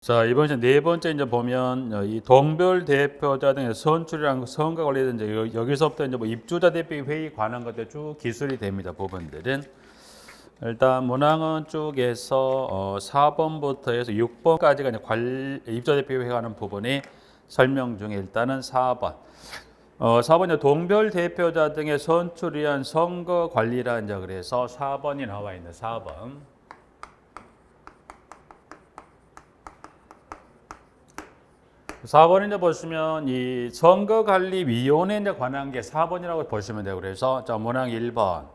자, 이번 이제 네 번째 이제 보면 이 동별 대표자 등의 선출이랑 선거 관리된 이제 여기서부터 이제 뭐 입주자 대표 회의 관한 것들 쭉 기술이 됩니다. 부분들은 일단 문항은 쪽에서 4번부터 해서 6번까지가 이제 입주자 대표 회의 관한 부분이 설명 중에 일단은 4번. 4번 이제 동별 대표자 등의 선출을 위한 선거 관리라 이제 그래서 4번이 나와 있는 4번. 4번에 이제 보시면 이 선거관리위원회에 이제 관한 게 4번이라고 보시면 되고 그래서 자 문항 1번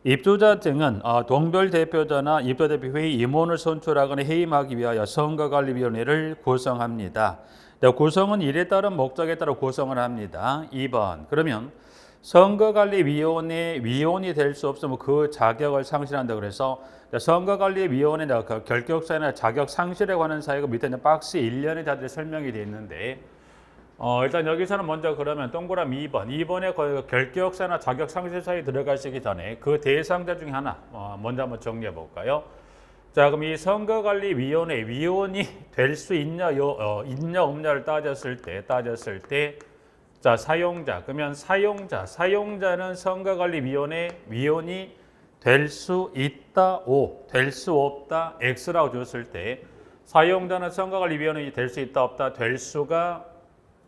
입주자 등은 동별 대표자나 입주자 대표 회의 임원을 선출하거나 해임하기 위하여 선거관리위원회를 구성합니다. 구성은 일에 따른 목적에 따라 구성을 합니다. 2번 그러면 선거관리위원회 위원이 될 수 없으면 그 자격을 상실한다 그래서 선거관리위원회 결격사유나 자격 상실에 관한 사유가 밑에 있는 박스 1년의 자들이 설명이 되어 있는데 일단 여기서는 먼저 그러면 동그라미 2번에 결격사유나 자격 상실 사유 들어가시기 전에 그 대상자 중에 하나 먼저 한번 정리해 볼까요? 자, 그럼 이 선거관리위원회 위원이 될 수 있냐 있냐 없냐를 따졌을 때 자, 사용자. 그러면 사용자는 선거관리위원회 위원이 될 수 있다, O. 될 수 없다, X라고 줬을 때 사용자는 선거관리위원회 될 수 있다, 없다, 될 수가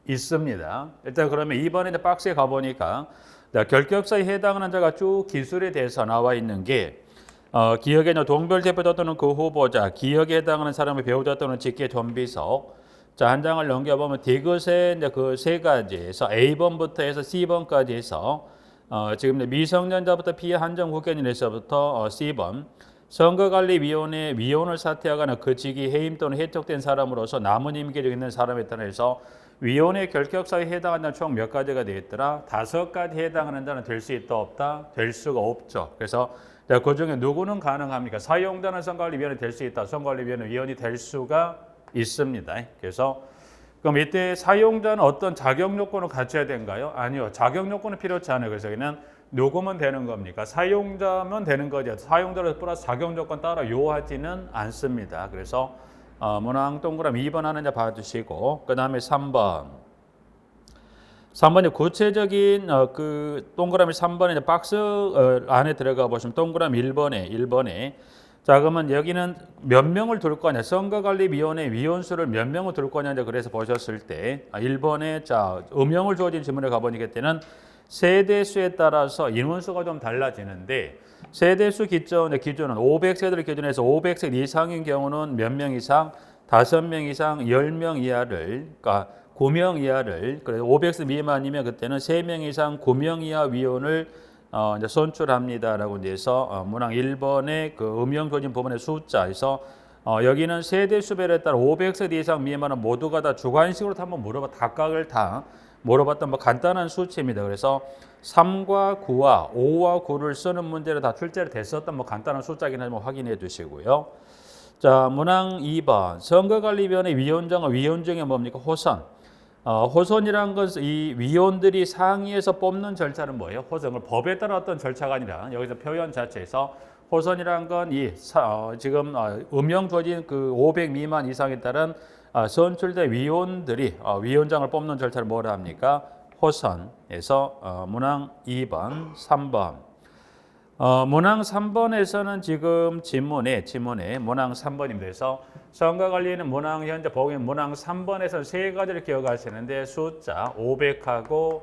있습니다. 일단 그러면 이번에 박스에 가보니까 결격사에 해당하는 자가 쭉 기술에 대해서 나와 있는 게 기억에 동별 대표자 또는 그 후보자, 기억에 해당하는 사람의 배우자 또는 직계 존비속 자, 한 장을 넘겨보면 디귿의 그 세 가지에서 A번부터 해서 C번까지 해서 지금 미성년자부터 피해 한정 국회의원에서부터 C번 선거관리위원회 위원을 사퇴하거나 그 직위 해임 또는 해촉된 사람으로서 남은 임기를 있는 사람에 따라서 위원회 결격사에 해당하는 총 몇 가지가 되었더라? 5가지 해당하는 자는 될 수 있다 없다? 될 수가 없죠. 그래서 그 중에 누구는 가능합니까? 사용자는 선거관리위원회 될 수 있다. 선거관리위원회 위원이 될 수가 있습니다. 그래서 그럼 이때 사용자는 어떤 자격 요건을 갖춰야 되는가요? 아니요. 자격 요건은 필요치 않아요. 그래서 여기는 누구면 되는 겁니까? 사용자면 되는 거죠. 사용자로 플러스 자격 요건 따라 요하지는 않습니다. 그래서 문항 동그라미 2번 하는 자 봐주시고 그 다음에 3번. 3번이 구체적인 그 동그라미 3번에 박스 안에 들어가 보시면 동그라미 1번에 자, 그러면 여기는 몇 명을 둘 거냐? 선거관리위원회 위원수를 몇 명을 둘 거냐? 그래서 보셨을 때 1번에 자, 음영을 주어진 질문에 가보니까 때는 세대수에 따라서 인원수가 좀 달라지는데 세대수 기준은 500세대를 기준해서 500세 이상인 경우는 몇 명 이상? 5명 이상, 10명 이하를 그러니까 9명 이하를 그래서 500세 미만이면 그때는 3명 이상 9명 이하 위원을 이제 선출합니다라고 해서 문항 1번의 그 음영 조진 부분의 숫자에서 여기는 세대 수별에 따라 500세 이상 미만은 모두가 다 주관식으로 한번 각각을 다 물어봤던 뭐 간단한 수치입니다. 그래서 3과 9와 5와 9를 쓰는 문제를 다 출제를 됐었던 뭐 간단한 숫자긴 하지만 확인해 주시고요. 자, 문항 2번 선거관리위원회 위원장과 위원장이 뭡니까? 호선. 호선이란 것은 이 위원들이 상위에서 뽑는 절차는 뭐예요? 호선을 법에 따라 어떤 절차가 아니라 여기서 표현 자체에서 호선이란 건 지금 음영 조진 그 500 미만 이상에 따른 선출된 위원들이 위원장을 뽑는 절차를 뭐라 합니까? 호선에서 문항 2번, 3번. 문항 3번에서는 지금 지문에 문항 3번입니다. 그래서 선거관리는 문항 현재 보기엔 문항 3번에서 세 가지를 기억하시는데 숫자 500하고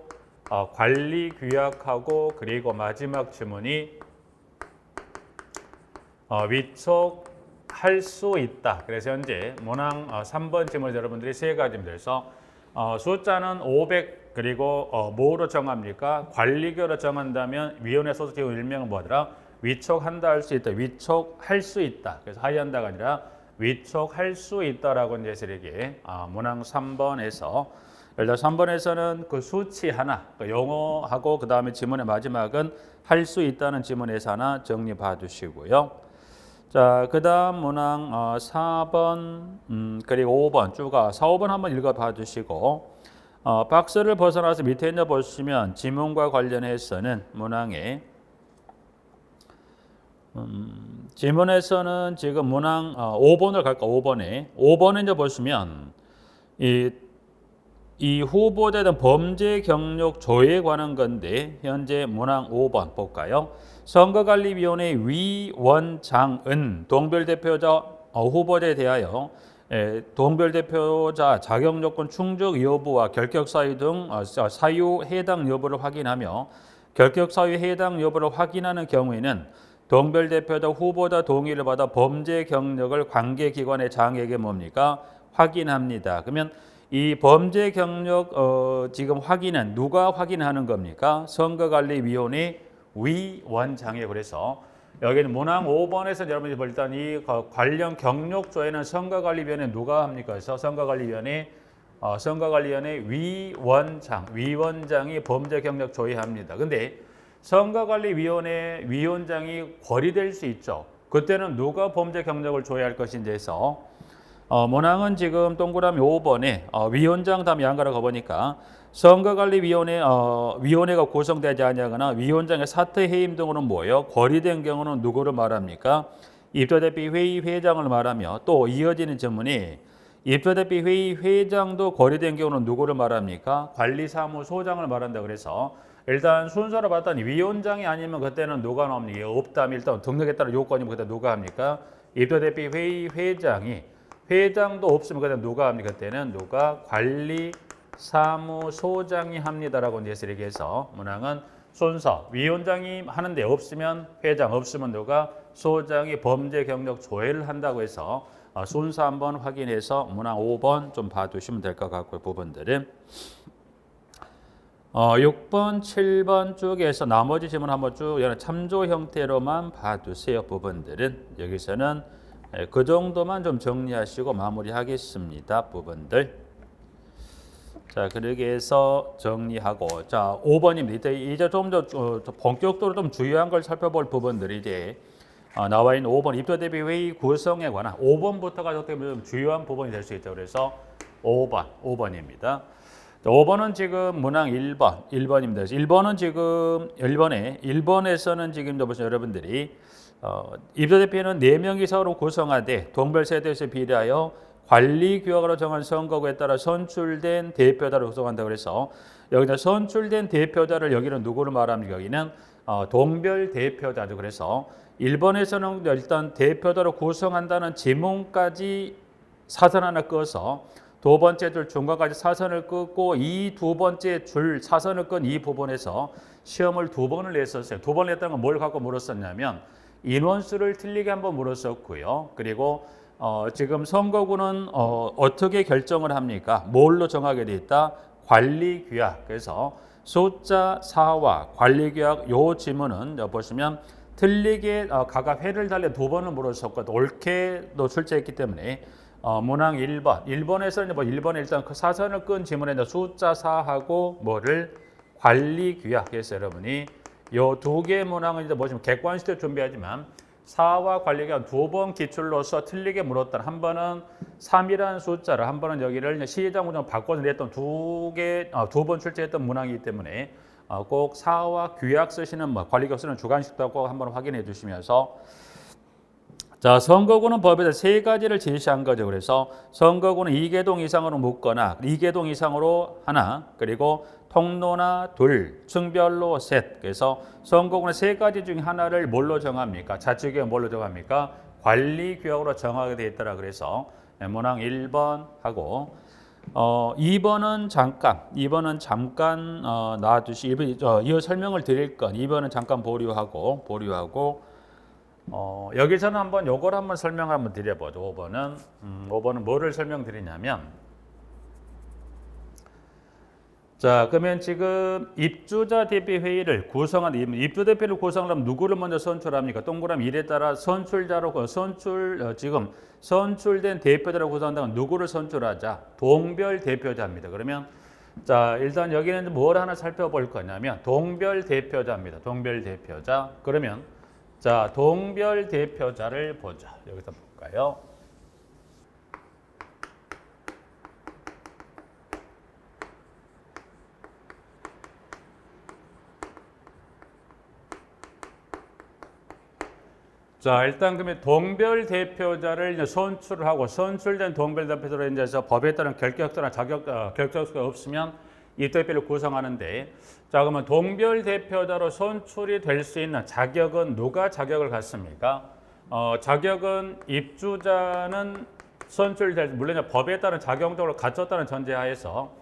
관리 규약하고 그리고 마지막 지문이 위촉할 수 있다. 그래서 현재 문항 3번 지문 여러분들이 세 가지입니다. 그래서 숫자는 500 그리고 뭐로 정합니까? 관리교로 정한다면 위원회 소속 직원 일명은 뭐더라? 위촉한다 할 수 있다. 위촉할 수 있다. 그래서 하이한다가 아니라 위촉할 수 있다라고 이제 이렇게 문항 3번에서 일단 3번에서는 그 수치 하나 그 영어하고 그 다음에 지문의 마지막은 할 수 있다는 지문에서 하나 정리 봐주시고요. 자, 그 다음 문항 4번 그리고 5번 쭉 4, 5번 한번 읽어 봐주시고 박스를 벗어나서 밑에 있는 보시면 지문과 관련해서는 문항에 지문에서는 지금 문항 5번을 갈까 5번에 5번에 이제 보시면 이 후보자에 대한 범죄 경력 조회에 관한 건데 현재 문항 5번 볼까요? 선거관리위원회 위원장은 동별대표자 후보자에 대하여 동별대표자 자격요건 충족 여부와 결격사유 등 사유 해당 여부를 확인하며 결격사유 해당 여부를 확인하는 경우에는 동별대표자 후보자 동의를 받아 범죄 경력을 관계기관의 장에게 뭡니까? 확인합니다. 그러면 이 범죄 경력 지금 확인은 누가 확인하는 겁니까? 선거관리위원회 위원장이에요. 그래서 여기는 문항 5번에서 여러분이 볼 때 이 관련 경력 조회는 선거관리위원회 누가 합니까? 그래서 선거관리위원회 위원장이 범죄 경력 조회합니다. 근데 선거관리위원회 위원장이 거리될 수 있죠. 그때는 누가 범죄 경력을 조회할 것인지 해서 문항은 지금 동그라미 5번에 위원장 다음에 양가로 가보니까 선거관리위원회가 구성되지 아니하거나 위원장의 사퇴 해임 등으로는 뭐예요? 거리된 경우는 누구를 말합니까? 입조대표 회의 회장을 말하며 또 이어지는 질문이 입조대표 회의 회장도 거리된 경우는 누구를 말합니까? 관리사무소장을 말한다. 그래서 일단 순서로 봤더니 위원장이 아니면 그때는 누가 나옵니까? 없다면 일단 등록에 따라 요건이면 그때 누가 합니까? 입조대표 회의 회장도 없으면 그때 누가 합니까? 그때는 누가 관리사무소장이 합니다라고 이제 이렇게 해서 문항은 순서 위원장이 하는데 없으면 회장 없으면 누가 소장이 범죄 경력 조회를 한다고 해서 순서 한번 확인해서 문항 5번 좀 봐두시면 될 것 같고요. 부분들은 6번, 7번 쪽에서 나머지 질문 한번 쭉 참조 형태로만 봐두세요. 부분들은 여기서는 그 정도만 좀 정리하시고 마무리하겠습니다. 부분들. 자, 그렇게 해서 정리하고 자, 5번입니다. 이제 좀 더 본격적으로 좀 중요한 걸 살펴볼 부분들이 이제 나와 있는 5번 입조대표 회의 구성에 관한 5번부터가 어떻게 보면 중요한 부분이 될 수 있죠. 그래서 5번입니다. 5번은 지금 문항 1번입니다. 1번은 지금 1번에서는 지금 보시면 여러분들이 입조대표는 4명 이상으로 구성하되 동별세대에서 비례하여 관리규약으로 정한 선거구에 따라 선출된 대표자를 구성한다. 그래서 여기는 선출된 대표자를 여기는 누구를 말합니까? 여기는 동별 대표자죠. 그래서 1번에서는 일단 대표자로 구성한다는 지문까지 사선 하나 끄어서 두 번째 줄 중간까지 사선을 끄고 이 두 번째 줄 사선을 끈 이 부분에서 시험을 2번을 냈었어요. 2번 냈다는 건 뭘 갖고 물었었냐면 인원수를 틀리게 한번 물었었고요. 그리고 지금 선거구는 어떻게 결정을 합니까? 뭘로 정하게 돼 있다? 관리규약. 그래서 숫자 4와 관리규약 요 지문은 보시면 틀리게 각각 회를 달려 2번을 물었었거든요. 옳게도 출제했기 때문에 문항 1번에서는 뭐 1번에 일단 그 사선을 끈 지문에 숫자 4하고 뭐를 관리규약에서 여러분이 요 두 개 문항은 이제 보시면 객관식도 준비하지만 4와 관리규약 2번 기출로서 틀리게 물었다. 한 번은 3이라는 숫자를 한 번은 여기를 시장 문장 바꿔서 냈던 두 번 출제했던 문항이기 때문에 꼭 4와 규약 쓰시는 관리규약 쓰는 주관식도 꼭 한번 확인해 주시면서 자, 선거구는 법에서 3가지를 제시한 거죠. 그래서 선거구는 2개동 이상으로 묶거나 2개동 이상으로 하나, 그리고 통로나 둘, 층별로 셋. 그래서 선거구는 3가지 중에 하나를 뭘로 정합니까? 자치구역 뭘로 정합니까? 관리구역으로 정하게 되어 있더라. 그래서 문항 1번 하고 2번은 잠깐 놔두시. 이 설명을 드릴 건 2번은 잠깐 보류하고 여기서는 한번 요걸 한번 설명을 한번 드려보죠. 5번은 뭐를 설명드리냐면 자, 그러면 지금 입주자 대표 회의를 구성한 입주 대표를 구성하려면 누구를 먼저 선출합니까? 동그라미 1에 따라 선출자로 지금 선출된 대표자로 구성한다면 누구를 선출하자? 동별 대표자입니다. 그러면 자, 일단 여기는 뭘 하나 살펴볼 거냐면 동별 대표자입니다. 동별 대표자. 그러면 자, 동별 대표자를 보자. 여기서 볼까요? 자, 일단 그러면 동별 대표자를 이제 선출하고 선출된 동별 대표자로 이제 법에 따른 결격자나 결격수가 없으면 입대표를 구성하는데, 자, 그러면 동별 대표자로 선출이 될 수 있는 자격은 누가 자격을 갖습니까? 자격은 입주자는 선출될, 물론 이제 법에 따른 자격적으로 갖췄다는 전제하에서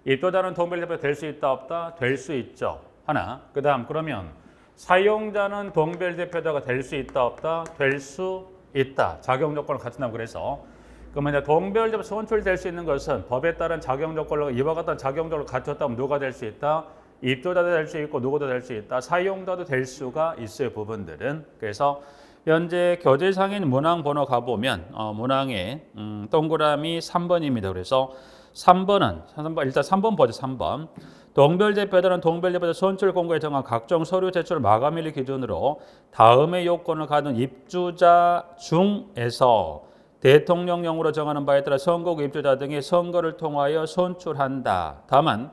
입주자는 동별 대표 될 수 있다 없다? 될 수 있죠. 하나. 그다음 그러면 사용자는 동별 대표자가 될 수 있다 없다? 될 수 있다. 자격 조건을 갖춘다고 그래서 그러면 이제 동별 대표 선출될 수 있는 것은 법에 따른 자격 조건을 이와 같은 자격 조건을 갖췄다면 누가 될 수 있다? 입주자도 될 수 있고 누구도 될 수 있다. 사용자도 될 수가 있어요. 부분들은. 그래서 현재 교재상인 문항 번호 가보면 문항에 동그라미 3번입니다. 그래서 3번은 일단 3번 보죠. 3번. 동별 대표자는 동별 대표자 선출 공고에 정한 각종 서류 제출 마감일 기준으로 다음의 요건을 가진 입주자 중에서 대통령령으로 정하는 바에 따라 선거구 입주자 등의 선거를 통하여 선출한다. 다만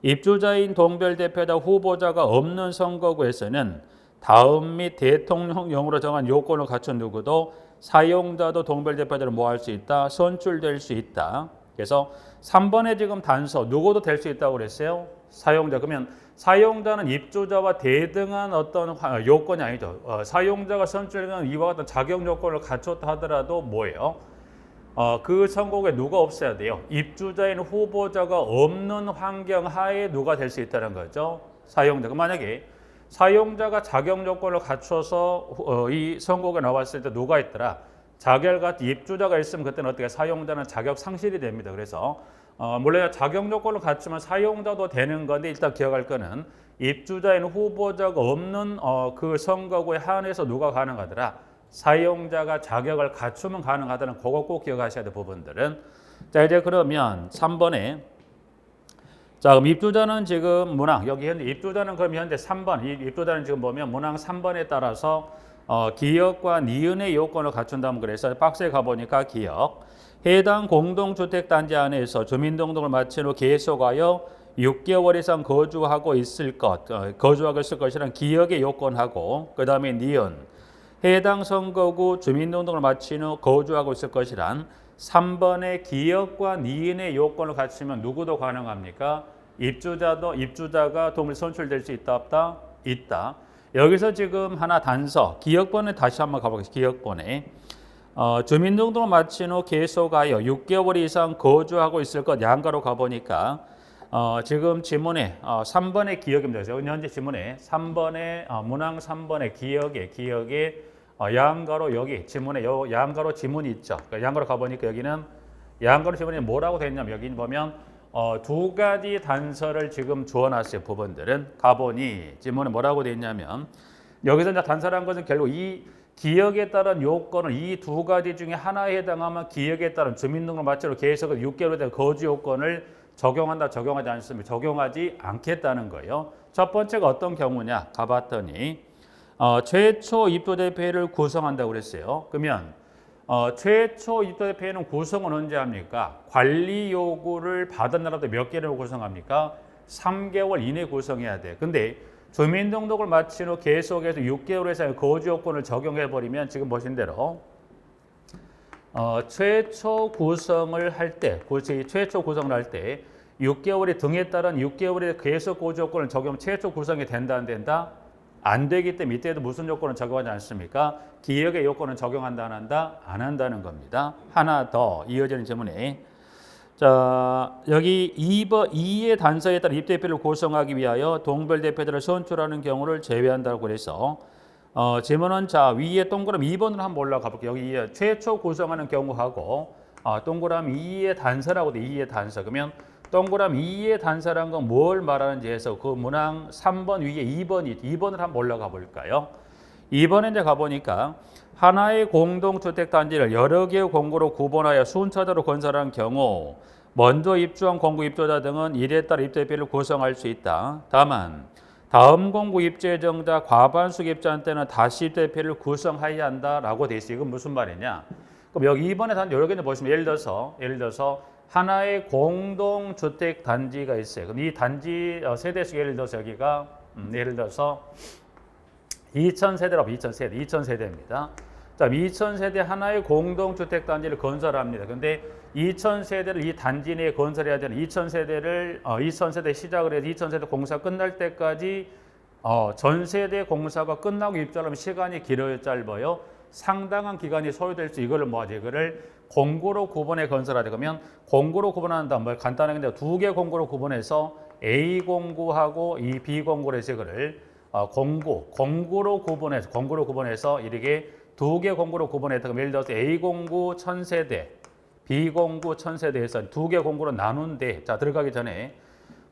입주자인 동별 대표자 후보자가 없는 선거구에서는 다음 및 대통령령으로 정한 요건을 갖춘 누구도 사용자도 동별 대표자를 뭐 할 수 있다? 선출될 수 있다. 그래서 3번에 지금 단서 누구도 될 수 있다고 그랬어요. 사용자. 그러면 사용자는 입주자와 대등한 어떤 요건이 아니죠. 사용자가 선출하는 이와 같은 자격 요건을 갖췄다 하더라도 뭐예요? 그 선거구에 누가 없어야 돼요? 입주자인 후보자가 없는 환경 하에 누가 될 수 있다는 거죠. 사용자. 그럼 만약에 사용자가 자격 요건을 갖춰서 이 선거구에 나왔을 때 누가 있더라? 자격 같은 입주자가 있으면 그때는 어떻게 사용자는 자격 상실이 됩니다. 그래서 물론 자격 요건을 갖추면 사용자도 되는 건데 일단 기억할 거는 입주자인 후보자가 없는 그 선거구에 한해서 누가 가능하더라? 사용자가 자격을 갖추면 가능하다는 그거 꼭 기억하셔야 될 부분들은. 자, 이제 그러면 3번에 자, 그럼 입주자는 지금 문항 여기 현재 입주자는 그럼 현재 3번 입주자는 지금 보면 문항 3번에 따라서 기역과 니은의 요건을 갖춘다면 그래서 박스에 가보니까 기역 해당 공동주택단지 안에서 주민등록을 마친 후 계속하여 6개월 이상 거주하고 있을 것이란 기역의 요건하고 그 다음에 니은 해당 선거구 주민등록을 마친 후 거주하고 있을 것이란 3번의 기역과 니은의 요건을 갖추면 누구도 가능합니까? 입주자가 동물 선출될 수 있다 없다? 있다. 여기서 지금 하나 단서 기역번에 다시 한번 가보겠습니다. 기역번에 주민등록을 마친 후 계속하여 6개월 이상 거주하고 있을 것 양가로 가보니까 지금 지문에 3번의 기역입니다. 현재 지문에 3번의 문항 3번의 기역에 양가로 여기 지문에 요 양가로 지문이 있죠. 그러니까 양가로 가보니까 여기는 양가로 지문이 뭐라고 되어 있냐면 여기 보면 두 가지 단서를 지금 주어놨어요. 부분들은 가보니 지문에 뭐라고 되어 있냐면 여기서 이제 단서라는 것은 결국 이 기역에 따른 요건을 이 두 가지 중에 하나에 해당하면 기역에 따른 주민등록 마치로 계속 6개월에 대한 거주 요건을 적용한다, 적용하지 않습니다. 적용하지 않겠다는 거예요. 첫 번째가 어떤 경우냐 가봤더니 최초 입주대표회를 구성한다고 그랬어요. 그러면 최초 입주대표회는 구성은 언제 합니까? 관리 요구를 받은 날부터 몇 개를 구성합니까? 3개월 이내 구성해야 돼. 근데 주민등록을 마친 후 계속해서 6개월 이상의 거주 요건을 적용해버리면 지금 보신 대로 최초 구성을 할 때, 최초 구성을 할 때 6개월의 등에 따른 6개월의 계속 거주 요건을 적용하면 최초 구성이 된다 안 된다? 안 되기 때문에 이때도 무슨 요건을 적용하지 않습니까? 기역의 요건을 적용한다 안 한다? 안 한다는 겁니다. 하나 더 이어지는 질문에 자 여기 2의 단서에 따라 입대표를 구성하기 위하여 동별 대표자를 선출하는 경우를 제외한다고 그래서 질문은 자 위에 동그라미 2번으로 한번 올라가 볼게요. 여기 최초 구성하는 경우하고 동그라미 2의 단서라고 돼. 2의 단서. 그러면 동그라미 2의 단서란 건 뭘 말하는지 해서 그 문항 3번 위에 2번을 한번 올라가 볼까요? 2번에 이제 가보니까 하나의 공동주택단지를 여러 개의 공고로 구분하여 순차적으로 건설한 경우 먼저 입주한 공고 입주자 등은 이에 따라 입주대표를 구성할 수 있다. 다만 다음 공고 입주 예정자 과반수 입주한 때는 다시 입주대표를 구성해야 한다라고 돼 있어요. 이건 무슨 말이냐? 그럼 여기 2번에 단 여러 개를 보시면 예를 들어서 하나의 공동주택 단지가 있어요. 그럼 이 단지 세대수 예를 들어서 여기가 예를 들어서 2000세대라고 2000세대입니다. 자, 2000세대 하나의 공동주택 단지를 건설합니다. 근데 2000세대를 이 단지 내에 건설해야 되는 2000세대 시작을 해서 2000세대 공사 끝날 때까지 전 세대 공사가 끝나고 입주하려면 시간이 길어요, 짧아요? 상당한 기간이 소요될 수 이거를 뭐하죠? 이거를 공구로 구분해 건설하자. 그러면 공구로 구분한다. 뭐 간단하게 두 개 공구로 구분해서 A 공구하고 이 B 공구로 해서 이거를 공구로 구분해서 이렇게 두 개 공구로 구분해서 예를 들어서 A 공구 1000세대, B 공구 1000세대에서 두 개 공구로 나눈데 자 들어가기 전에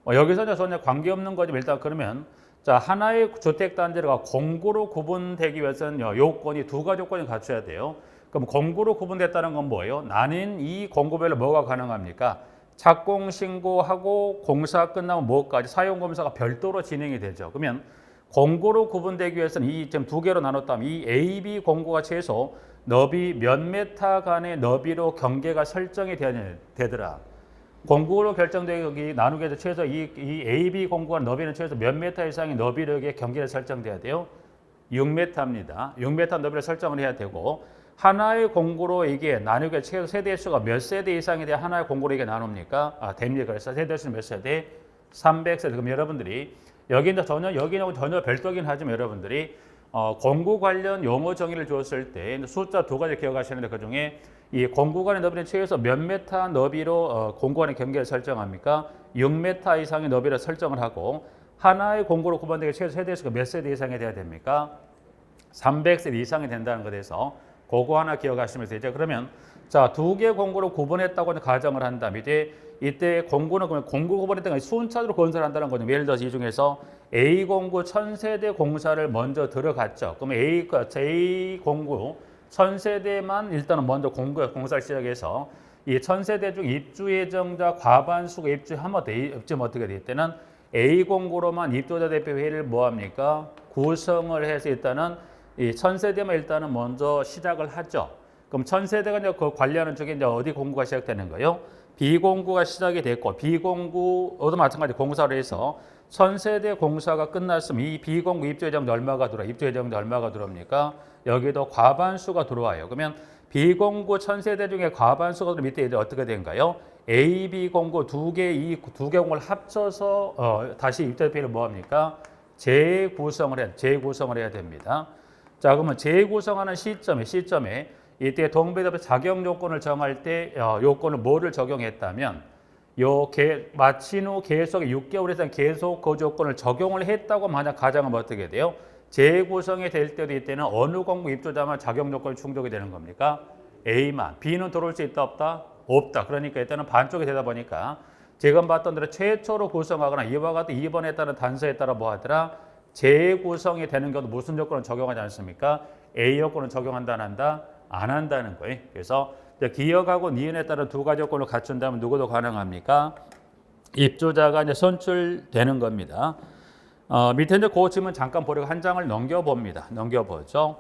여기서 전혀 관계없는 거지 일단 그러면 자 하나의 주택 단지가 공구로 구분되기 위해서는 요건이 두 가지 요건이 갖춰야 돼요. 그럼 공구로 구분됐다는 건 뭐예요? 나는 이 공구별로 뭐가 가능합니까? 착공 신고하고 공사 끝나면 뭐까지 사용 검사가 별도로 진행이 되죠. 그러면 공구로 구분되기 위해서는 이 지금 두 개로 나눴다면 이 A, B 공구가 최소 너비 몇 메타 간의 너비로 경계가 설정이 되더라. 공구로 결정되기 나누게 해서 최소 이 A, B 공구가 너비는 최소 몇 메타 이상의 너비로 경계를 설정돼야 돼요. 6m입니다. 6m 너비를 설정을 해야 되고 하나의 공구로 이게 나누게 최소 세대 수가 몇 세대 이상에 대해 하나의 공구로 이게 나눕니까? 됩니다. 그래서 세대 수는 몇 세대? 300세대. 그럼 여러분들이 여기는 전혀 별도긴 하지만 여러분들이 공구 관련 용어 정의를 주었을 때 숫자 두 가지 기억하시는데 그 중에 이 공구 간의 너비는 최소 몇 메타 너비로 공구 간의 경계를 설정합니까? 6m 이상의 너비를 설정을 하고 하나의 공구로 구분되게 최소 세대 수가 몇 세대 이상이 돼야 됩니까? 300세대 이상이 된다는 것에서 그거 하나 기억하시면 되죠. 그러면 자, 두 개 공구로 구분했다고 가정을 한다면 이때 공구는 그러면 공구 구분했던 건 순차적으로 건설한다는 거죠. 예를 들어서 이 중에서 A 공구 1000세대 공사를 먼저 들어갔죠. 그러면 J 공구 1000세대만 일단은 먼저 공사를 시작해서 이 1000세대 중 입주 예정자 과반수가 입주하면 어떻게 돼? 이때는 A 공구로만 입주자 대표 회의를 뭐합니까? 구성을 해서 일단은 이 1000세대만 일단은 먼저 시작을 하죠. 그럼 1000세대가 이제 그 관리하는 쪽에 이제 어디 공구가 시작되는 거예요? B공구가 시작이 됐고 B공구도 마찬가지 공사를 해서 1000세대 공사가 끝났으면 이 B공구 입주 예정자 얼마가 들어와? 입주 예정자 얼마가 들어옵니까? 여기도 과반수가 들어와요. 그러면 B공구 1000세대 중에 과반수가 밑에 이제 어떻게 된가요? A, B 공구 두 개 공구를 합쳐서 다시 입주대표를 뭐합니까? 재구성을 해야 됩니다. 자, 그러면 재구성하는 시점에 이때 동배대표 자격 요건을 정할 때 요건을 뭐를 적용했다면 마친 후 계속 6개월 이상 계속 거주 요건을 적용을 했다고 만약 가정하면 어떻게 돼요? 재구성이 될 때도 이때는 어느 공구 입주자만 자격 요건이 충족이 되는 겁니까? A만. B는 들어올 수 있다 없다? 없다. 그러니까 일단은 반쪽이 되다 보니까 지금 봤던 대로 최초로 구성하거나 이와 같은 2번에 따른 단서에 따라 뭐 하더라? 재구성이 되는 경우도 무슨 요건을 적용하지 않습니까? A 요건을 적용한다 안 한다? 안 한다는 거예요. 그래서 기억하고 니은에 따른 두 가지 요건을 갖춘다면 누구도 가능합니까? 입주자가 이제 선출되는 겁니다. 밑에 이제 그 질문 잠깐 보려고 한 장을 넘겨봅니다. 넘겨보죠.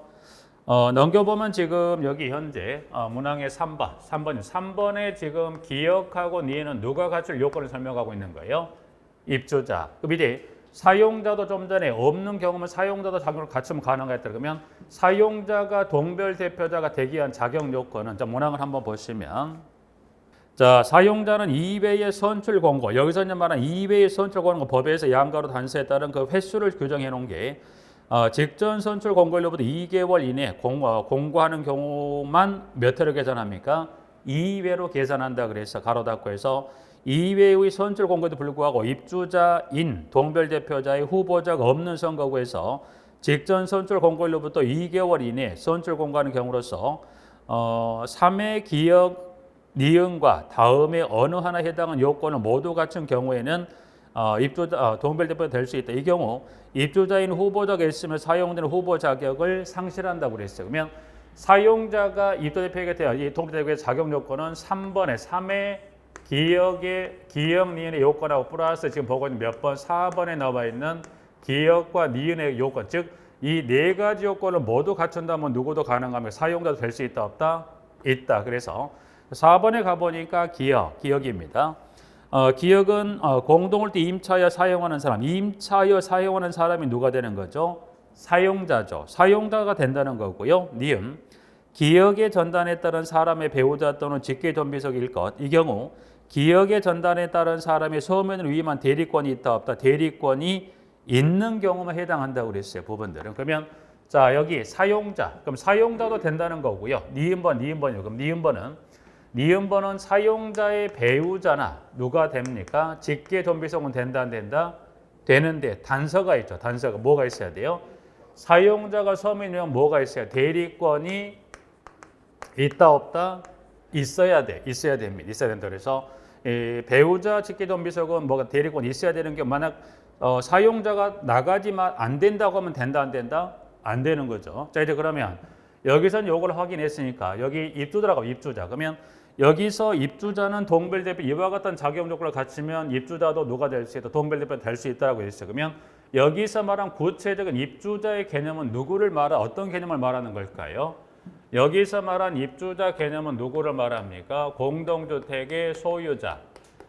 넘겨보면 지금 여기 현재 문항의 3번에 지금 기억하고 니은은 누가 갖출 요건을 설명하고 있는 거예요? 입주자. 그 밑에 사용자도 좀 전에 없는 경우면 사용자도 자격을 갖추면 가능하겠다. 그러면 사용자가 동별 대표자가 되기 위한 자격 요건은 자, 문항을 한번 보시면 자, 사용자는 2배의 선출 공고. 여기서 이제 말하는 2배의 선출 공고 법에서 양가로 단서에 따른 그 횟수를 규정해 놓은 게 직전 선출 공고일로부터 2개월 이내 공고하는 경우만 몇 회로 계산합니까? 2회로 계산한다 그래서 가로 닫고 해서 2회의 선출 공고에도 불구하고 입주자인 동별 대표자의 후보자가 없는 선거구에서 직전 선출 공고일로부터 2개월 이내 선출 공고하는 경우로서 3회 기억 니은과 다음에 어느 하나 해당하는 요건을 모두 갖춘 경우에는 동별 대표가 될 수 있다. 이 경우 입주자인 후보자가 있으면 사용되는 후보 자격을 상실한다고 그랬어요. 그러면 사용자가 입주 대표에게 대한 이 동별 대표의 자격 요건은 3회 기억 니은의 요건하고 플러스 지금 보고 있는 몇 번 4번에 나와 있는 기억과 니은의 요건, 즉 이 네 가지 요건을 모두 갖춘다면 누구도 가능하면 사용자도 될 수 있다 없다? 있다. 그래서 4번에 가보니까 기억입니다. 기억은 공동을 때 임차하여 사용하는 사람, 임차하여 사용하는 사람이 누가 되는 거죠? 사용자죠. 사용자가 된다는 거고요. 니은 기억의 전단에 따른 사람의 배우자 또는 직계 존비속일 것. 이 경우 기억의 전단에 따른 사람의 서면을 위임한 대리권이 있다 없다. 대리권이 있는 경우만 해당한다고 그랬어요. 부분들은. 그러면 자 여기 사용자. 그럼 사용자도 된다는 거고요. 니은번이요. 그럼 니은번은 사용자의 배우자나 누가 됩니까? 직계 존비속은 된다 안 된다? 되는데 단서가 있죠. 단서가 뭐가 있어야 돼요? 사용자가 서면이면 뭐가 있어야 대리권이 있다 없다? 있어야 돼. 있어야 됩니다. 있어야 된다. 그래서 배우자 직계 존비속은 뭐가 대리권이 있어야 되는 게 만약 사용자가 나가지만 안 된다고 하면 된다 안 된다? 안 되는 거죠. 자 이제 그러면 여기서는 요걸 확인했으니까 여기 입주자라고 입주자. 그러면 여기서 입주자는 동별대표 이와 같은 자격 요건을 갖추면 입주자도 누가 될 수 있다. 동별대표 될 수 있다라고 했어요. 그러면 여기서 말한 구체적인 입주자의 개념은 누구를 어떤 개념을 말하는 걸까요? 여기서 말한 입주자 개념은 누구를 말합니까? 공동주택의 소유자.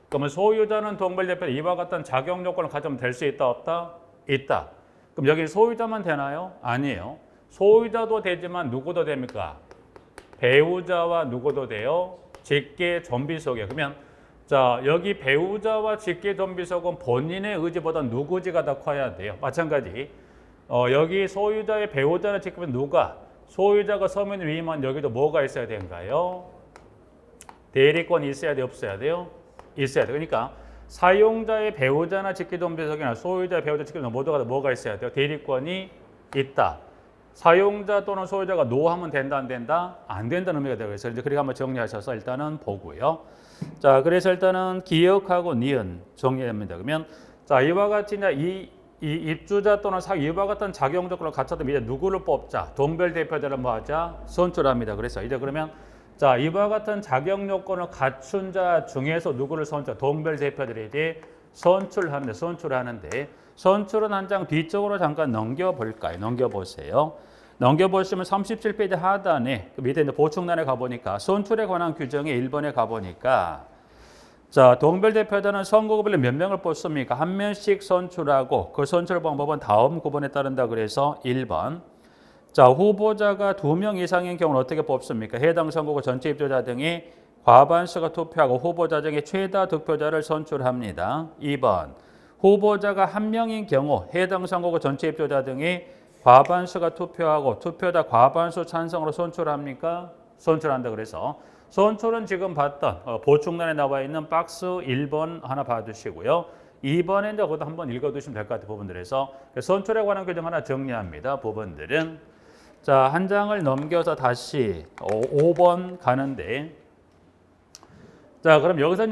그러면 소유자는 동별대표 이와 같은 자격 요건을 가지면 될 수 있다 없다? 있다. 그럼 여기 소유자만 되나요? 아니에요. 소유자도 되지만 누구도 됩니까? 배우자와 누구도 돼요? 직계 존비속이에요. 그러면 자 여기 배우자와 직계 존비속은 본인의 의지보다 누구 의지가 더 커야 돼요. 마찬가지 여기 소유자의 배우자나 직계는 누가? 소유자가 서면을 위임한 여기도 뭐가 있어야 되는가요? 대리권이 있어야 돼요? 없어야 돼요? 있어야 돼요. 그러니까 사용자의 배우자나 직계 존비속이나 소유자의 배우자 직계 존비속 모두가 뭐가 있어야 돼요? 대리권이 있다. 사용자 또는 소유자가 노하면 된다 안 된다? 안 된다는 의미가 되고 있어요. 이제 그렇게 한번 정리하셔서 일단은 보고요. 자, 그래서 일단은 기억하고 니은 정리합니다. 그러면 자 이와 같이 이제 이 입주자 또는 이와 같은 자격 조건을 갖췄다면 이제 누구를 뽑자? 동별 대표자를 뭐 하자? 선출합니다. 그래서 이제 그러면 자 이와 같은 자격 요건을 갖춘 자 중에서 누구를 선출? 동별 대표들이 이제 선출하는데 선출은 한 장 뒤쪽으로 잠깐 넘겨볼까요? 넘겨보세요. 넘겨보시면 37페이지 하단에 그 밑에 있는 보충란에 가보니까 선출에 관한 규정에 1번에 가보니까 자 동별대표자는 선거구별로 몇 명을 뽑습니까? 한 명씩 선출하고 그 선출 방법은 다음 구본에 따른다 그래서 1번. 자 후보자가 2명 이상인 경우는 어떻게 뽑습니까? 해당 선거구 전체 입주자 등이 과반수가 투표하고 후보자 중에 최다 득표자를 선출합니다. 2번. 후보자가 1명인 경우 해당 선거구 전체 입주자 등이 과반수가 투표하고 투표자 과반수 찬성으로 선출합니까? 선출한다 그래서 선출은 지금 봤던 보충란에 나와 있는 박스 1번 하나 봐두시고요. 2번에 이제 그것도 한번 읽어두시면 될 것 같아요. 부분들에서 선출에 관한 규정 하나 정리합니다. 부분들은 자 한 장을 넘겨서 다시 5번 가는데 자 그럼 여기서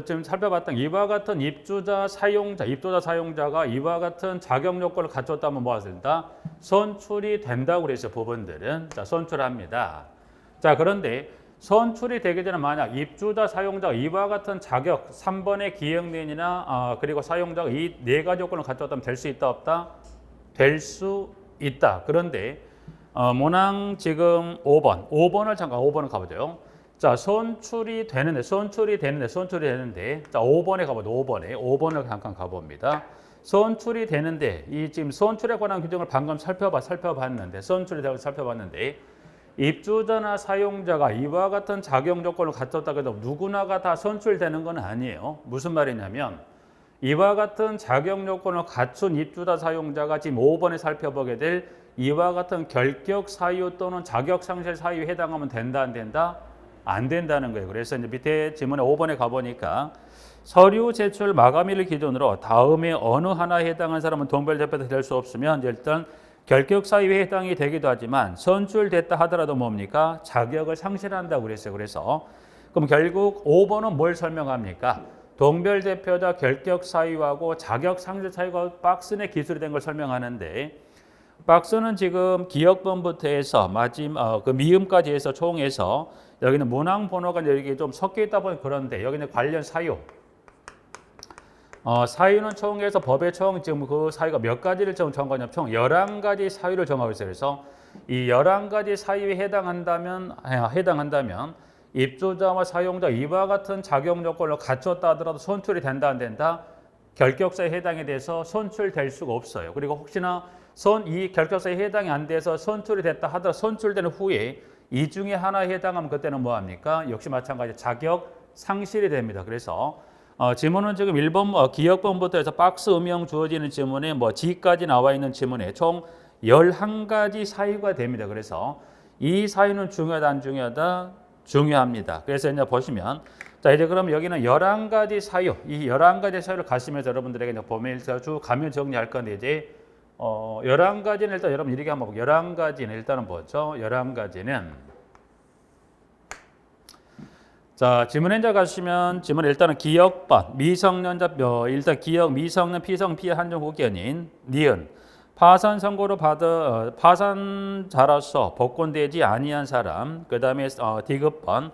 지금 살펴봤던 이와 같은 입주자 사용자가 이와 같은 자격 요건을 갖췄다면 뭐 된다? 선출이 된다고 그랬어요. 부분들은 자 선출합니다. 자 그런데 선출이 되기 전에 만약 입주자 사용자가 이와 같은 자격 3번의 기억론이나 그리고 사용자가 이 네 가지 요건을 갖췄다면 될 수 있다 없다? 될 수 있다. 그런데 문항 지금 5번을 잠깐 5번을 가보죠. 자, 선출이 되는데 자, 5번에 가보죠. 5번을 잠깐 가봅니다. 선출이 되는데 이 지금 선출에 관한 규정을 방금 살펴봤는데 입주자나 사용자가 이와 같은 자격 조건을 갖췄다고 해도 누구나가 다 선출되는 건 아니에요. 무슨 말이냐면 이와 같은 자격 요건을 갖춘 입주자 사용자가 지금 5번에 살펴보게 될 이와 같은 결격 사유 또는 자격 상실 사유에 해당하면 된다 안 된다? 안 된다는 거예요. 그래서 이제 밑에 지문에 5번에 가보니까 서류 제출 마감일을 기준으로 다음에 어느 하나에 해당하는 사람은 동별대표가 될 수 없으면 이제 일단 결격 사유에 해당이 되기도 하지만 선출됐다 하더라도 뭡니까? 자격을 상실한다고 그랬어요. 그래서 그럼 결국 5번은 뭘 설명합니까? 동별대표자 결격 사유하고 자격 상실 사유가 박스 내 기술이 된 걸 설명하는데 박스는 지금 기억번부터 해서 마지막 그 미음까지 해서 총해서 여기는 문항 번호가 여기 좀 섞여 있다 보니 그런데 여기는 관련 사유. 사유는 총해서 법의 총 지금 그 사유가 몇 가지를 정하냐면 총 11가지 사유를 정하고 있어요. 그래서 이 11가지 사유에 해당한다면 입주자와 사용자 이와 같은 자격 요건을 갖췄다 하더라도 선출이 된다 안 된다? 결격사에 해당이 돼서 선출될 수가 없어요. 그리고 혹시나 이 결격사에 해당이 안 돼서 선출이 됐다 하더라도 선출되는 후에 이 중에 하나에 해당하면 그때는 뭐합니까? 역시 마찬가지 자격 상실이 됩니다. 그래서 지문은 지금 1번 기역번부터 해서 박스 음영 주어지는 지문에 뭐 지까지 나와 있는 지문에 총 11가지 사유가 됩니다. 그래서 이 사유는 중요하다 안 중요하다? 중요합니다. 그래서 이제 보시면 자 이제 그럼 여기는 11가지 사유 이 11가지 사유를 가시면서 여러분들에게 이제 보면서 쭉 가면 정리할 건데 이제 11가지는 일단 여러분 이렇게 한번 볼게요. 11가지는 일단은 뭐죠? 11가지는 자, 지문행자 가시면 지문 일단은 기역번, 미성년자 일단 기역, 미성년, 피성, 피 한정 후견인, 니은 파산 선고로 받아 파산자로서 복권되지 아니한 사람, 그다음에 디귿번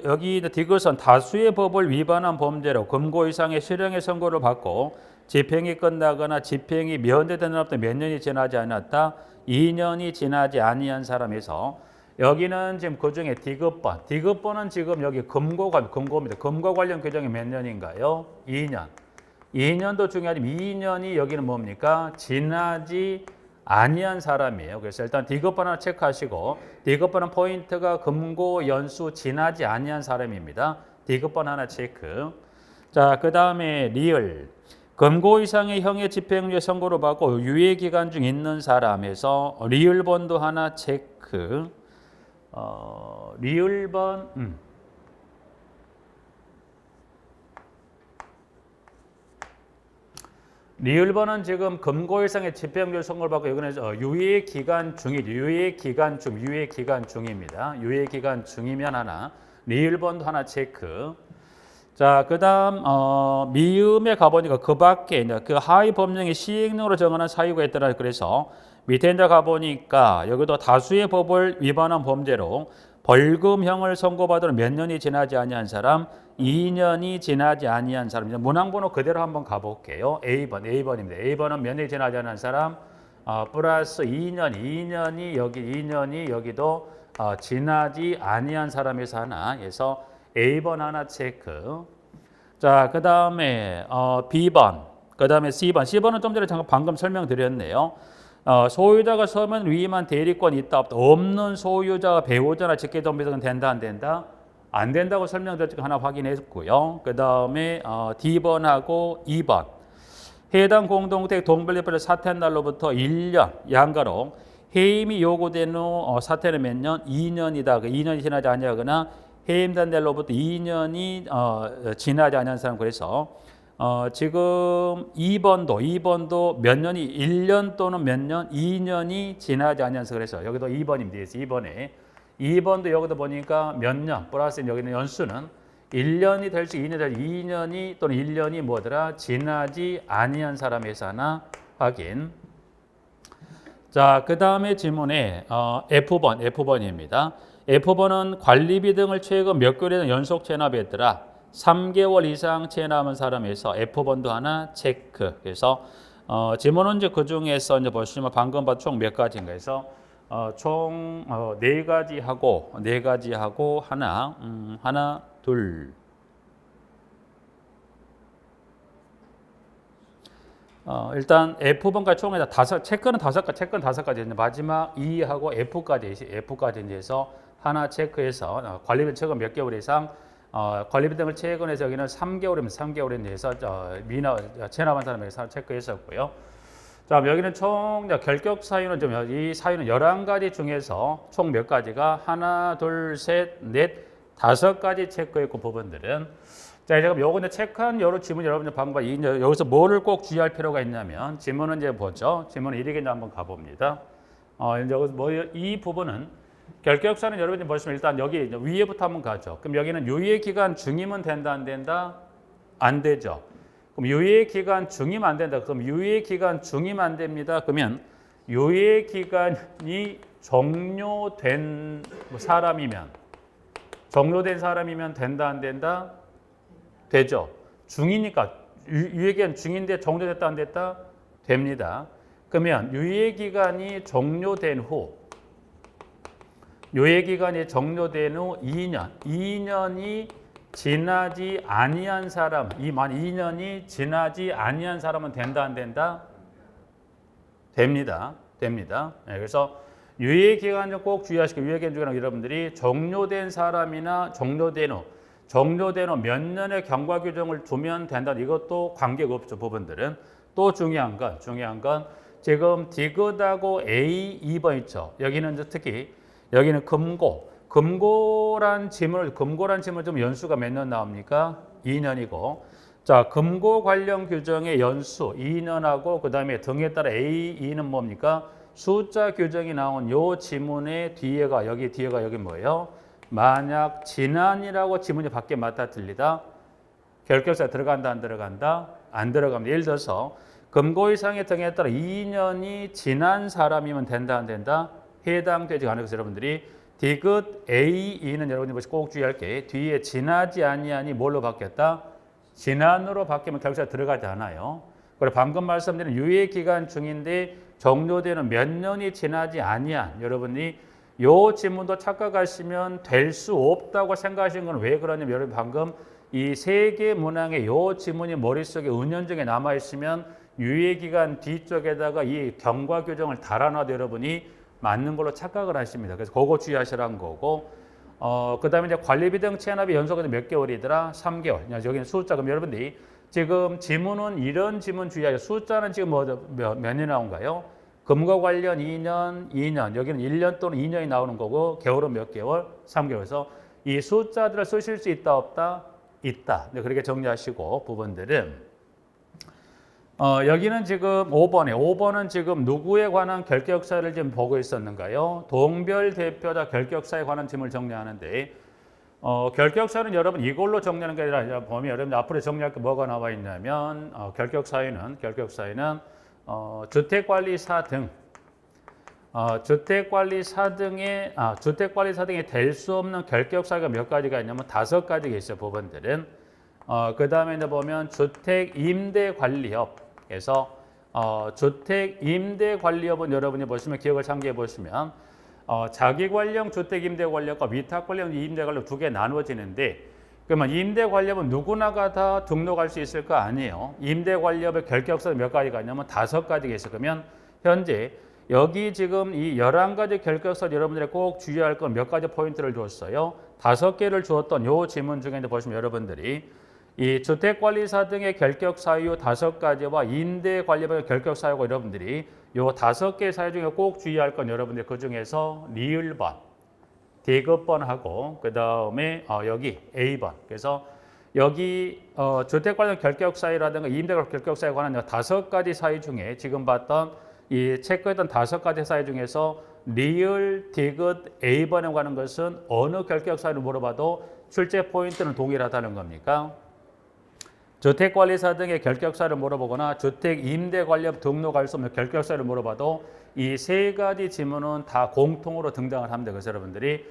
여기 디귿은 다수의 법을 위반한 범죄로 금고 이상의 실형의 선고를 받고 집행이 끝나거나 집행이 면제되는 날부터 몇 년이 지나지 않았다. 2년이 지나지 아니한 사람에서 여기는 지금 그 중에 디귿번. 디귿번은 지금 여기 금고입니다. 금고 관련 규정이 몇 년인가요? 2년. 2년도 중요하지만 2년이 여기는 뭡니까? 지나지 아니한 사람이에요. 그래서 일단 디귿번 하나 체크하시고 디귿번은 포인트가 금고 연수 지나지 아니한 사람입니다. 디귿번 하나 체크. 자, 그 다음에 리을. 금고 이상의 형의 집행유예 선고를 받고 유예 기간 중 있는 사람에서 리을번도 하나 체크. 리을번 리을번은 지금 금고 이상의 집행유예 선고를 받고 여기는 유예 기간 중이죠. 유예 기간 중입니다. 유예 기간 중이면 하나, 리을번도 하나 체크. 자, 그다음 미음에 가보니까 그 밖에 그 하위 법령의 시행령으로 정하는 사유가 있더라. 그래서 밑에 이제 가보니까 여기도 다수의 법을 위반한 범죄로 벌금형을 선고받으러 몇 년이 지나지 아니한 사람, 2년이 지나지 아니한 사람. 문항번호 그대로 한번 가볼게요. A번입니다. A번은 몇 년이 지나지 않은 사람, 플러스 2년이 여기도 지나지 아니한 사람에서 하나 해서 A번 하나 체크. 자, 그 다음에 B번, 그 다음에 C번. C번은 좀 전에 잠깐 방금 설명드렸네요. 소유자가 서면 위임한 대리권이 있다 없다. 없는 소유자가 배우자나 직계존비속은 된다 안 된다? 안 된다고 설명드렸지만 하나 확인했고요. 그 다음에 D번하고 2번. 해당 공동주택 동분리법을 사퇴한 날로부터 1년 양가로 해임이 요구된 후 사퇴는 몇 년? 2년이다. 그 2년이 지나지 아니하거나 해임된 날로부터 2년이 지나지 않은 사람. 그래서 지금 2번도 몇 년이 1년 또는 몇 년? 2년이 지나지 않으면서 그래서 여기도 2번입니다. 2번도 여기도 보니까 몇 년 플러스 여기는 연수는 1년이 될지 2년이 될지 2년이 또는 1년이 뭐더라? 지나지 아니한 사람에서 하나 확인. 자, 그 다음에 질문에 F번입니다. F번은 관리비 등을 최근 몇 개월이나 연속 체납했더라. 3개월 이상 체납한 사람에서 F번도 하나 체크. 그래서 지문은 이제 그 중에서 이제 보시면 방금 봤 총 몇 가지인가 해서 총 4가지 하고 하나 둘. 일단 F번까지 총에 체크는 5가지. 마지막 E하고 F까지 해서 하나 체크해서 관리비 최근 몇 개월 이상 관리비 등을 최근에서 여기는 3개월이면 해서 체납한 사람에서 체크했었고요. 자, 여기는 총 결격 사유는 이 사유는 11가지 중에서 총 몇 가지가 하나, 둘, 셋, 넷, 5가지 체크했고 부분들은 자, 이제 그럼 요거 체크한 여러 지문 여러분들 방법 여기서 뭐를 꼭 주의할 필요가 있냐면 지문은 이제 보죠. 지문은 이렇게 한번 가봅니다. 이제 이 부분은 결격사는 여러분이 보시면 일단 여기 위에부터 한번 가죠. 그럼 여기는 유예 기간 중이면 된다 안 된다? 안 되죠. 그럼 유예 기간 중이면 안 된다. 그럼 유예 기간 중이면 안 됩니다. 그러면 유예 기간이 종료된 사람이면 된다 안 된다? 되죠. 중이니까 유예 기간 중인데 종료됐다 안 됐다? 됩니다. 그러면 유예 기간이 종료된 후 유예기간이 종료된 후 2년이 지나지 아니한 사람, 2년이 지나지 아니한 사람은 된다 안 된다? 됩니다. 네, 그래서 유예기간 좀 꼭 주의하시고 유예기간 중에 여러분들이 종료된 사람이나 종료된 후 몇 년의 경과 규정을 두면 된다. 이것도 관계가 없죠. 부분들은. 또 중요한 건 지금 디귿하고 A 2번 있죠. 여기는 이제 특히 여기는 금고란 지문을 좀 연수가 몇 년 나옵니까? 2년이고. 자, 금고 관련 규정의 연수 2년하고 그다음에 등에 따라 A2는 뭡니까? 숫자 규정이 나온 요 지문의 뒤에가 여기 뭐예요? 만약 지난이라고 지문이 밖에 맞다 틀리다. 결격사 들어간다 안 들어간다? 안 들어갑니다. 예를 들어서 금고 이상의 등에 따라 2년이 지난 사람이면 된다 안 된다? 해당되지 않은 것을 여러분들이 디귿 A2는 여러분들이 꼭 주의할 게 뒤에 지나지 아니하니 뭘로 바뀌었다? 지난으로 바뀌면 결격사 들어가지 않아요. 그리고 방금 말씀드린 유예기간 중인데 종료되는 몇 년이 지나지 아니한 여러분이 요 지문도 착각하시면 될 수 없다고 생각하시는 건 왜 그러냐면 여러분 방금 이 세 개 문항의 요 지문이 머릿속에 은연중에 남아있으면 유예기간 뒤쪽에다가 이 경과 규정을 달아놔도 여러분이 맞는 걸로 착각을 하십니다. 그래서 그거 주의하시라는 거고 그 다음에 이제 관리비 등 체납이 연속으로 몇 개월이더라? 3개월. 여기는 숫자. 그럼 여러분들이 지금 지문은 이런 지문 주의하세요. 숫자는 지금 몇 년이 나온가요? 금과 관련 2년. 여기는 1년 또는 2년이 나오는 거고 개월은 몇 개월? 3개월. 그래서 이 숫자들을 쓰실 수 있다 없다? 있다. 그렇게 정리하시고 부분들은 여기는 지금 5번은 지금 누구에 관한 결격사를 지금 보고 있었는가요? 동별 대표자 결격사에 관한 질문을 정리하는데 결격사는 여러분 이걸로 정리하는 게 아니라 보면 여러분 앞으로 정리할 게 뭐가 나와 있냐면 결격사에는 주택관리사 등에 될 수 없는 결격사가 몇 가지가 있냐면 5가지가 있어요. 부분들은 그 다음에 보면 주택임대관리업에서 주택임대관리업은 여러분이 보시면 기억을 상기해 보시면 자기관리형 주택임대관리업과 위탁관리형 임대관리업 두 개 나누어지는데 그러면 임대관리업은 누구나가 다 등록할 수 있을 거 아니에요. 임대관리업의 결격사 몇 가지가 있냐면 5가지가 있어요. 그러면 현재 여기 지금 이 11가지 결격사 여러분들이 꼭 주의할 건 몇 가지 포인트를 주었어요. 5개를 주었던 요 지문 중에 보시면 여러분들이 이 주택관리사 등의 결격 사유 5가지와 임대관리업의 결격 사유가 여러분들이 요 5개 사유 중에 꼭 주의할 건 여러분들 그 중에서 리을번, 디귿번하고 그 다음에 여기 A번. 그래서 여기 주택관련 결격 사유라든가 임대관련 결격 사유에 관한 5가지 사유 중에 지금 봤던 이 체크했던 5가지 사유 중에서 리을, 디귿, A번에 관한 것은 어느 결격 사유를 물어봐도 출제 포인트는 동일하다는 겁니까? 주택관리사 등의 결격사를 물어보거나 주택임대관리업 등록할 수 없는 결격사를 물어봐도 이 3가지 지문은 다 공통으로 등장을 합니다. 그래서 여러분들이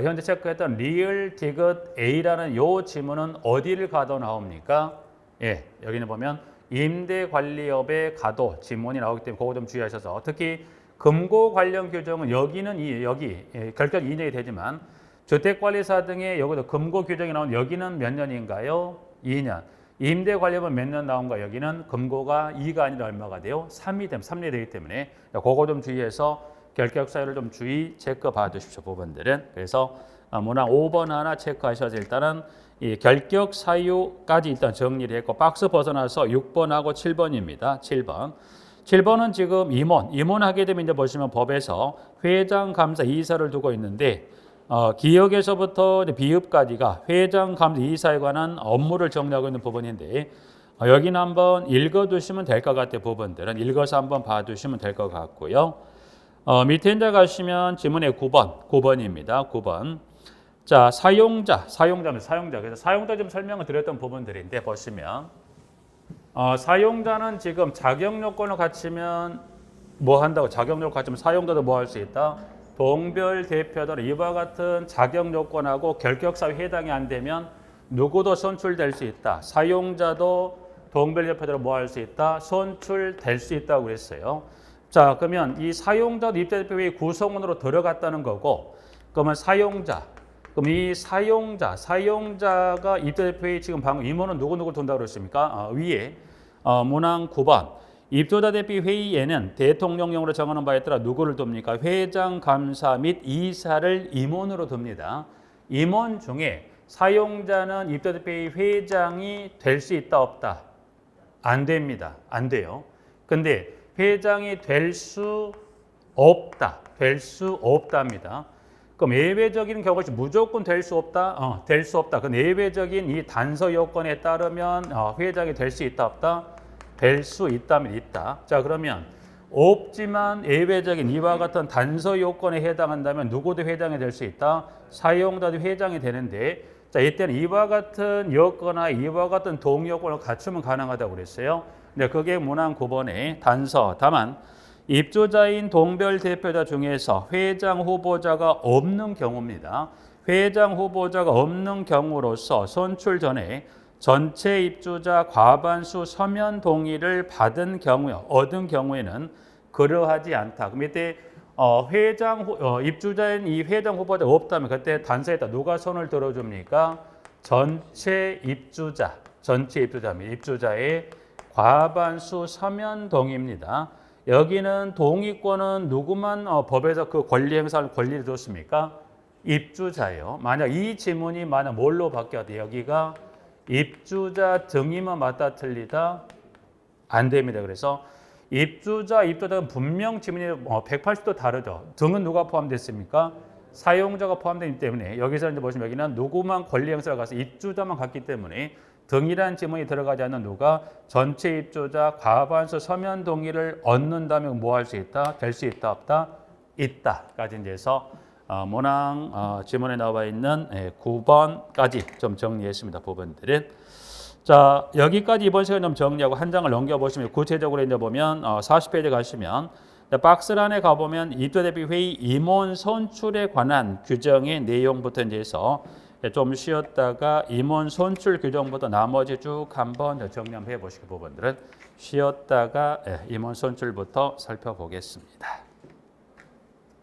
현재 체크했던 리을, 디귿, A라는 요 지문은 어디를 가도 나옵니까? 예, 여기는 보면 임대관리업에 가도 지문이 나오기 때문에 그거 좀 주의하셔서 특히 금고 관련 규정은 여기는 여기 결격 2년이 되지만 주택관리사 등의 여기도 금고 규정이 나온 여기는 몇 년인가요? 2년. 임대관리업은 몇 년 나온가? 여기는 금고가 2가 아니라 얼마가 돼요? 3이 되기 때문에 그거 좀 주의해서 결격 사유를 좀 체크 받으십시오. 부분들은. 그래서 문항 5번 하나 체크하셔서 일단은 이 결격 사유까지 일단 정리를 했고 박스 벗어나서 6번하고 7번입니다. 7번은 지금 임원하게 되면 이제 보시면 법에서 회장, 감사, 이사를 두고 있는데 기역에서부터 비읍까지가 회장, 감사, 이사에 관한 업무를 정리하고 있는 부분인데 여기는 한번 읽어두시면 될 것 같아요. 부분들은 읽어서 한번 봐두시면 될 것 같고요. 밑에 이제 가시면 지문의 9번입니다. 9번. 자, 사용자입니다. 사용자. 그래서 사용자 좀 설명을 드렸던 부분들인데 보시면 사용자는 지금 자격 요건을 갖추면 뭐 한다고? 자격 요건 갖추면 사용자도 뭐 할 수 있다? 동별 대표들 이와 같은 자격 요건하고 결격 사유에 해당이 안 되면 누구도 선출될 수 있다. 사용자도 동별 대표들은 뭐 할 수 있다? 선출될 수 있다고 그랬어요. 자, 그러면 이 사용자도 입대대표회의 구성원으로 들어갔다는 거고, 그러면 그럼 이 사용자가 입대대표회의 지금 방금 임원은 누구 둔다고 그랬습니까? 위에 문항 9번. 입주자 대표 회의에는 대통령령으로 정하는 바에 따라 누구를 둡니까? 회장, 감사 및 이사를 임원으로 둡니다. 임원 중에 사용자는 입주자 대표 회장이 될 수 있다 없다? 안 됩니다. 안 돼요. 근데 회장이 될 수 없다. 될 수 없답니다. 그럼 예외적인 경우가 무조건 될 수 없다? 될 수 없다. 그 예외적인 이 단서 요건에 따르면 회장이 될 수 있다 없다? 될 수 있다면 있다. 자, 그러면 없지만 예외적인 이와 같은 단서 요건에 해당한다면 누구도 회장이 될 수 있다? 사용자도 회장이 되는데, 자, 이때는 이와 같은 여건과 이와 같은 동요건을 갖추면 가능하다고 그랬어요. 근데 그게 문항 9번의 단서. 다만 입주자인 동별 대표자 중에서 회장 후보자가 없는 경우입니다. 회장 후보자가 없는 경우로서 선출 전에 전체 입주자 과반수 서면 동의를 받은 경우에 얻은 경우에는 그러하지 않다. 그럼 이때 입주자인 이 회장 후보자가 없다면 그때 단서에다 누가 손을 들어줍니까? 전체 입주자입니다. 입주자의 과반수 서면 동의입니다. 여기는 동의권은 누구만 법에서 그 권리 행사할 권리를 줬습니까? 입주자예요. 만약 이 지문이 뭘로 바뀌어도 여기가 입주자 등이면 맞다 틀리다 안 됩니다. 그래서 입주자는 분명 지문이 180도 다르죠. 등은 누가 포함됐습니까? 사용자가 포함되기 때문에 여기서 이제 보시면 여기는 누구만 권리 행사를 가서 입주자만 갔기 때문에 등이란 지문이 들어가지 않는 누가 전체 입주자 과반수 서면 동의를 얻는다면 뭐 할 수 있다? 될 수 있다 없다? 있다까지 이제 해서 문항 지문에 나와 있는 9번까지 좀 정리했습니다. 부분들은. 자, 여기까지 이번 시간에 좀 정리하고 한 장을 넘겨보시면 구체적으로 이제 보면 40페이지 가시면 박스 안에 가보면 입주자 대표 회의 임원 선출에 관한 규정의 내용부터 이제 해서 좀 쉬었다가 임원 선출 규정부터 나머지 쭉 한번 정리 한번 해보시고 부분들은 쉬었다가 임원 선출부터 살펴보겠습니다.